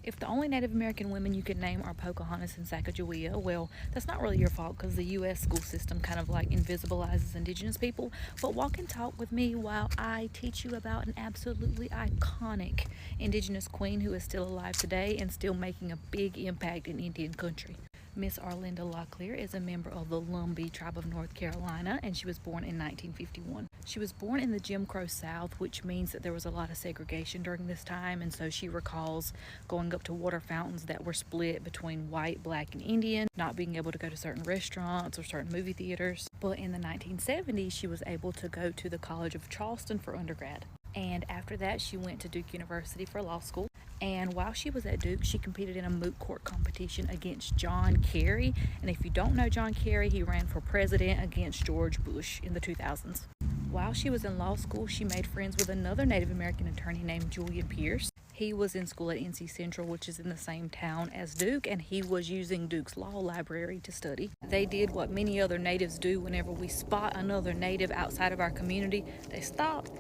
If the only Native American women you can name are Pocahontas and Sacagawea, well, that's not really your fault because the U.S. school system kind of like invisibilizes Indigenous people. But walk and talk with me while I teach you about an absolutely iconic Indigenous queen who is still alive today and still making a big impact in Indian country. Miss Arlinda Locklear is a member of the Lumbee tribe of North Carolina, and she was born in 1951. She was born in the Jim Crow South, which means that there was a lot of segregation during this time, and so she recalls going up to water fountains that were split between white, black, and Indian, not being able to go to certain restaurants or certain movie theaters. But in the 1970s, she was able to go to the College of Charleston for undergrad. And after that, she went to Duke University for law school. And while she was at Duke, she competed in a moot court competition against John Kerry. And if you don't know John Kerry, he ran for president against George Bush in the 2000s. While she was in law school, she made friends with another Native American attorney named Julian Pierce. He was in school at NC Central, which is in the same town as Duke, and he was using Duke's law library to study. They did what many other natives do whenever we spot another native outside of our community. They stopped,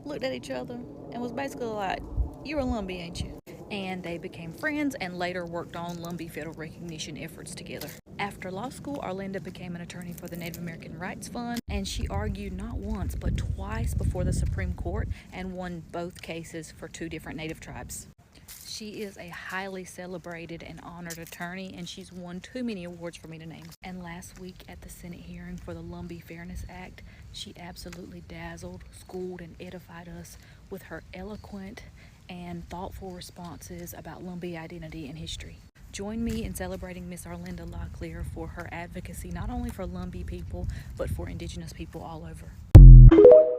looked at each other, and was basically like, "You're a Lumbee, ain't you?" And they became friends and later worked on Lumbee federal recognition efforts together. After law school, Arlinda became an attorney for the Native American Rights Fund, and she argued not once but twice before the Supreme Court and won both cases for two different Native tribes. She is a highly celebrated and honored attorney, and she's won too many awards for me to name. And last week at the Senate hearing for the Lumbee Fairness Act, she absolutely dazzled, schooled, and edified us with her eloquent and thoughtful responses about Lumbee identity and history. Join me in celebrating Miss Arlinda Locklear for her advocacy not only for Lumbee people, but for Indigenous people all over.